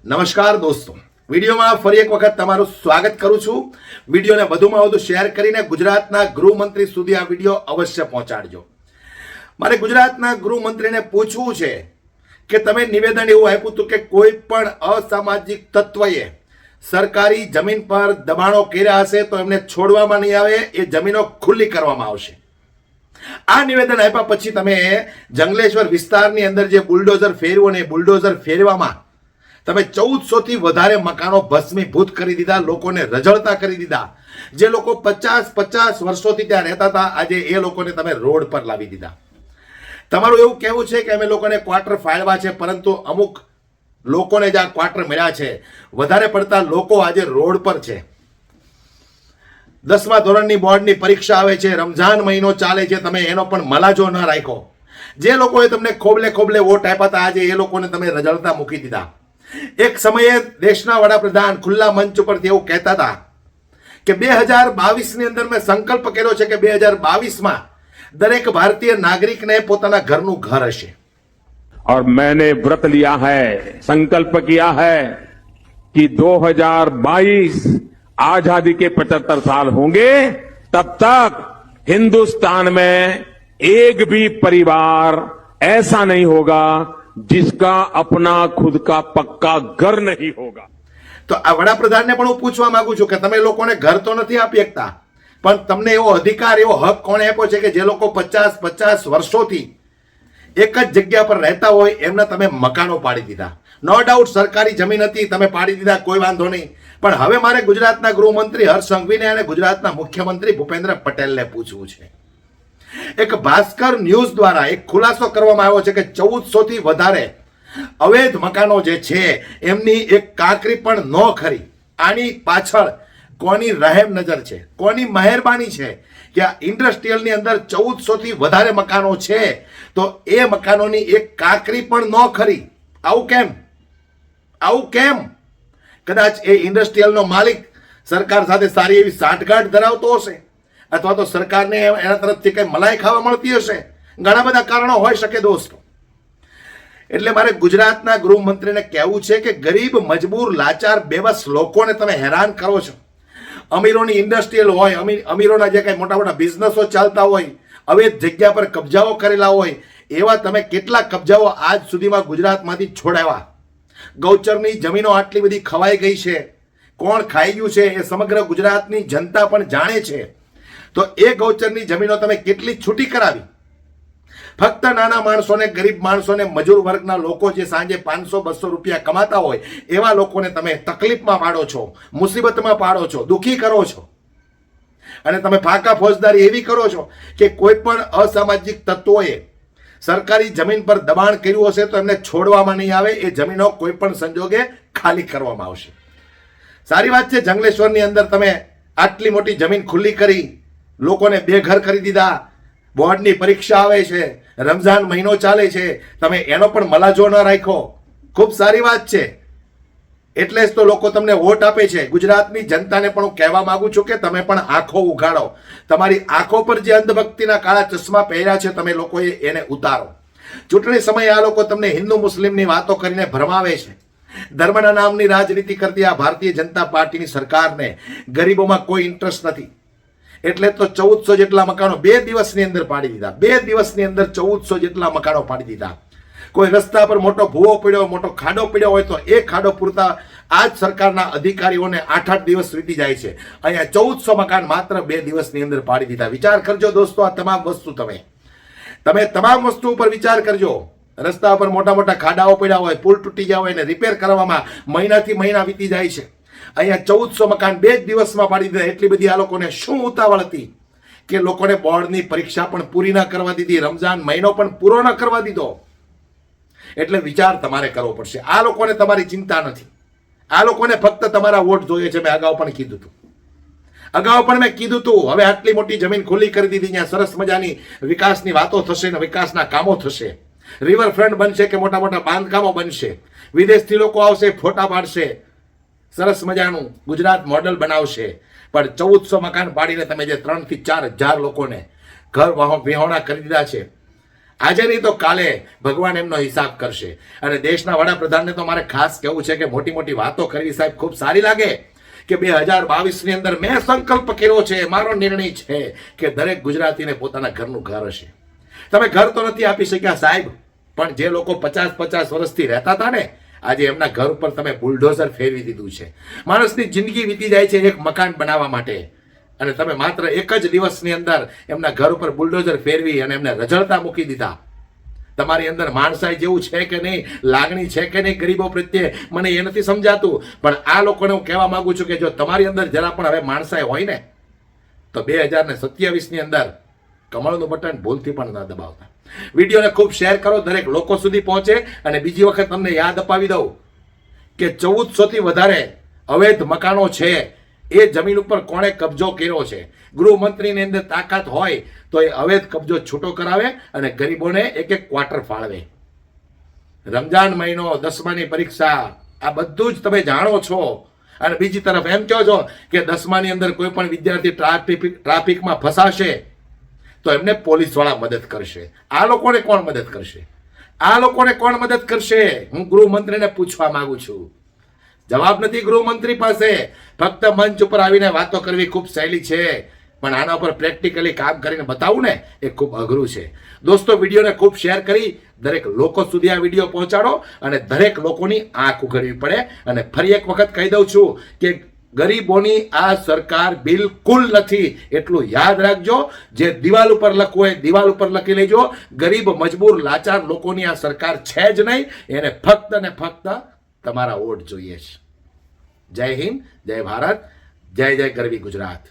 નમસ્કાર દોસ્તો, વિડીયોમાં ફરી એક વખત તમારું સ્વાગત કરું છું. વિડીયોને વધુમાં વધુ શેર કરીને ગુજરાતના ગૃહમંત્રી સુધી આ વિડીયો અવશ્ય પહોંચાડજો. મારે ગુજરાતના ગૃહમંત્રીને પૂછવું છે કે તમે નિવેદન એવું આપ્યું હતું કે કોઈ પણ અસામાજિક તત્વએ સરકારી જમીન પર દબાણો કર્યા હશે તો એમને છોડવામાં નહીં આવે, એ જમીનો ખુલ્લી કરવામાં આવશે. આ નિવેદન આપ્યા પછી તમે જંગલેશ્વર વિસ્તારની અંદર જે બુલડોઝર ફેરવો ને બુલડોઝર ફેરવામાં તમે 1400 થી વધારે મકાનો ભસ્મીભૂત કરી દીધા, લોકોને રજળતા કરી દીધા. જે લોકો 50 વર્ષોથી ત્યાં રહેતા હતા, આજે એ લોકોને તમે રોડ પર લાવી દીધા. તમારું એવું કહેવું છે કે અમે લોકોને ક્વાર્ટર ફાળવા છે, પરંતુ અમુક લોકોને જ આ ક્વાર્ટર મળ્યા છે. વધારે પડતા લોકો આજે રોડ પર છે. 10મા ધોરણની બોર્ડની પરીક્ષા આવે છે, રમઝાન મહિનો ચાલે છે, તમે એનો પણ મલાજો ન રાખ્યો. જે લોકોએ તમને ખોબલે વોટ આપ્યા હતા, આજે એ લોકોને તમે રજળતા મૂકી દીધા. એક સમયે દેશના વડાપ્રધાન ખુલ્લા મંચ ઉપરથી એવું કહેતા હતા કે 2022 ની અંદર મેં સંકલ્પ કર્યો છે કે 2022માં દરેક ભારતીય નાગરિકને પોતાના ઘરનું ઘર હશે. और मैंने व्रत लिया है, संकल्प किया है कि 2022 आजादी के 75 साल होंगे, तब तक हिंदुस्तान में एक भी परिवार ऐसा नहीं होगा जिसका अपना खुद का पक्का घर नहीं होगा. તો આ વડાપ્રધાનને પણ હું પૂછવા માંગુ છું કે તમે લોકોને ઘર તો નથી આપી શકતા, પણ તમને એવો અધિકાર, એવો હક કોણે આપ્યો છે કે જે લોકો 50 વર્ષોથી એક જ જગ્યા પર રહેતા હોય એમને તમે મકાનો પાડી દીધા. નો ડાઉટ સરકારી જમીન હતી, તમે પાડી દીધા, કોઈ વાંધો નહીં. પણ હવે મારે ગુજરાતના ગૃહમંત્રી હર્ષ સંઘવીને અને ગુજરાતના મુખ્યમંત્રી ભૂપેન્દ્ર પટેલને પૂછવું છે. એક ભાસ્કર ન્યૂઝ દ્વારા એક ખુલાસો કરવામાં આવ્યો છે કે 1400 થી વધારે અવૈધ મકાનો જે છે એમની એક કાંકરી પણ ન ખરી. આની પાછળ કોની રહેમ નજર છે, કોની મહેરબાની છે કે આ ઇન્ડસ્ટ્રીયલની અંદર 1400 થી વધારે મકાનો છે તો એ મકાનોની એક કાંકરી પણ ન ખરી? આવું કેમ? આવું કેમ? કદાચ એ ઇન્ડસ્ટ્રીયલનો માલિક સરકાર સાથે સારી એવી સાંઠગાંઠ ધરાવતો હશે, અથવા તો સરકારને એના તરફથી કઈ મલાઈ ખાવા મળતી હશે. ઘણા બધા કારણો હોઈ શકે દોસ્તો. એટલે મારે ગુજરાતના ગૃહમંત્રીને કહેવું છે કે ગરીબ, મજબૂર, લાચાર, બેબસ લોકોને તમે હેરાન કરો છો. અમીરોની ઇન્ડસ્ટ્રીયલ હોય, અમીરોના જે કઈ મોટા મોટા બિઝનેસો ચાલતા હોય, અવૈધ જગ્યા પર કબજાઓ કરેલા હોય, એવા તમે કેટલા કબજાઓ આજ સુધીમાં ગુજરાતમાંથી છોડાવ્યા. ગૌચરની જમીનો આટલી બધી ખવાઈ ગઈ છે, કોણ ખાઈ ગયું છે એ સમગ્ર ગુજરાતની જનતા પણ જાણે છે. તો એ ગૌચરની જમીનો તમે કેટલી છૂટી કરાવી? ફક્ત નાના માણસોને, ગરીબ માણસોને, મજૂર વર્ગના લોકો જે સાંજે 500-200 રૂપિયા કમાતા હોય એવા લોકોને તમે તકલીફમાં પાડો છો, મુસીબતમાં પાડો છો, દુઃખી કરો છો. અને તમે ફાકા ફોજદારી એવી કરો છો કે કોઈ પણ અસામાજિક તત્વોએ સરકારી જમીન પર દબાણ કર્યું હશે તો એમને છોડવામાં નહીં આવે, એ જમીનો કોઈ પણ સંજોગે ખાલી કરવામાં આવશે. સારી વાત છે, જંગલેશ્વરની અંદર તમે આટલી મોટી જમીન ખુલ્લી કરી, લોકોને બેઘર કરી દીધા. બોર્ડની પરીક્ષા આવે છે, રમઝાન મહિનો ચાલે છે, તમે એનો પણ મલાજો ન રાખ્યો. ખૂબ સારી વાત છે. એટલે જ તો લોકો તમને વોટ આપે છે. ગુજરાતની જનતાને પણ હું કહેવા માંગુ છું કે તમે પણ આંખો ઉઘાડો. તમારી આંખો પર જે અંધભક્તિના કાળા ચશ્મા પહેર્યા છે તમે લોકોએ એને ઉતારો. ચૂંટણી સમયે આ લોકો તમને હિન્દુ મુસ્લિમની વાતો કરીને ભરમાવે છે. ધર્મના નામની રાજનીતિ કરતી આ ભારતીય જનતા પાર્ટીની સરકારને ગરીબોમાં કોઈ ઇન્ટરેસ્ટ નથી. એટલે તો 1400 જેટલા મકાનો 2 દિવસની અંદર પાડી દીધા. 2 દિવસની અંદર 1400 જેટલા મકાનો પાડી દીધા. કોઈ રસ્તા પર મોટો ભૂવો પડ્યો, મોટો ખાડો પડ્યો હોય તો એ ખાડો પૂરતા આ જ સરકારના અધિકારીઓને 8-8 દિવસ વીતી જાય છે. અહીંયા 1400 મકાન માત્ર 2 દિવસની અંદર પાડી દીધા. વિચાર કરજો દોસ્તો, આ તમામ વસ્તુ તમે તમામ વસ્તુ ઉપર વિચાર કરજો. રસ્તા પર મોટા મોટા ખાડાઓ પડ્યા હોય, પુલ તૂટી ગયા હોય, એને રિપેર કરવામાં મહિનાથી મહિના વીતી જાય છે. અહીંયા 1400 મકાન 2 દિવસમાં પાડી દીધા. એટલી બધી આ લોકોને શું ઉતાવળ હતી કે લોકોને બોર્ડની પરીક્ષા પણ પૂરી ના કરવા દીધી, રમઝાન મહિનો પણ પૂરો ન કરવા દીધો. એટલે વિચાર તમારે કરવો પડશે. આ લોકોને તમારી ચિંતા નથી. આ લોકોને ફક્ત તમારા વોટ જોઈએ છે. મેં અગાઉ પણ કીધું હતું. હવે આટલી મોટી જમીન ખુલ્લી કરી દીધી, ત્યાં સરસ મજાની વિકાસની વાતો થશે ને વિકાસના કામો થશે. રિવરફ્રન્ટ બનશે કે મોટા મોટા બાંધકામો બનશે. વિદેશથી લોકો આવશે, ફોટા પાડશે, સરસ મજાનું ગુજરાત મોડલ બનાવશે. પણ 1400 મકાન પાડીને તમે જે 3 થી 4 હજાર લોકોને ઘર વિહોણા કરી દીધા છે, આજે નહીં તો કાલે ભગવાન એમનો હિસાબ કરશે. અને દેશના વડાપ્રધાનને તો મારે ખાસ કહેવું છે કે મોટી મોટી વાતો કરવી સાહેબ ખૂબ સારી લાગે કે 2022 ની અંદર મેં સંકલ્પ કર્યો છે, મારો નિર્ણય છે કે દરેક ગુજરાતીને પોતાના ઘરનું ઘર હશે. તમે ઘર તો નથી આપી શક્યા સાહેબ, પણ જે લોકો 50 વર્ષથી રહેતા હતા ને, આજે એમના ઘર ઉપર તમે બુલડોઝર ફેરવી દીધું છે. માણસની જિંદગી વીતી જાય છે એક મકાન બનાવવા માટે, અને તમે માત્ર એક જ દિવસની અંદર એમના ઘર ઉપર બુલડોઝર ફેરવી અને એમને રઝળતા મૂકી દીધા. તમારી અંદર માણસાઈ જેવું છે કે નહીં, લાગણી છે કે નહીં ગરીબો પ્રત્યે, મને એ નથી સમજાતું. પણ આ લોકોને હું કહેવા માંગુ છું કે જો તમારી અંદર જરા પણ હવે માણસાઈ હોય ને, તો 2027 ની અંદર કમળનું બટન ભૂલથી પણ ન દબાવતા. વિડીયોને ખૂબ શેર કરો, દરેક લોકો સુધી પહોંચે. અને બીજી વખત તમને યાદ અપાવી દઉં કે 1400 થી વધારે અવૈધ મકાનો છે, એ જમીન ઉપર કોણે કબજો કર્યો છે. ગૃહમંત્રીની અંદર તાકાત હોય તો એ અવૈધ કબજો છૂટો કરાવે અને ગરીબોને એક ક્વાર્ટર ફાળવે. રમજાન મહિનો, 10માની પરીક્ષા, આ બધું જ તમે જાણો છો. અને બીજી તરફ એમ કહો છો કે 10માની અંદર કોઈ પણ વિદ્યાર્થી ટ્રાફિકમાં ફસાશે તો એમને પોલીસવાળા મદદ કરશે. આ લોકોને કોણ મદદ કરશે? આ લોકોને કોણ મદદ કરશે? હું ગૃહમંત્રીને પૂછવા માંગુ છું. જવાબ નથી ગૃહમંત્રી પાસે. ફક્ત મંચ ઉપર આવીને વાતો કરવી ખૂબ સહેલી છે, પણ આના ઉપર પ્રેક્ટિકલી કામ કરીને બતાવવું ને એ ખૂબ અઘરું છે. દોસ્તો, વિડીયોને ખૂબ શેર કરી દરેક લોકો સુધી આ વિડીયો પહોંચાડો અને દરેક લોકોની આંખ ઉઘડવી પડે. અને ફરી એક વખત કહી દઉં છું કે ગરીબોની આ સરકાર બિલકુલ નથી, એટલું યાદ રાખજો. જે દિવાલ ઉપર લખવું હોય દિવાલ ઉપર લખી લેજો. ગરીબ, મજબૂર, લાચાર લોકોની આ સરકાર છે જ નહીં. એને ફક્ત ને ફક્ત તમારા વોટ જોઈએ છે. જય હિન્દ, જય ભારત, જય જય ગરવી ગુજરાત.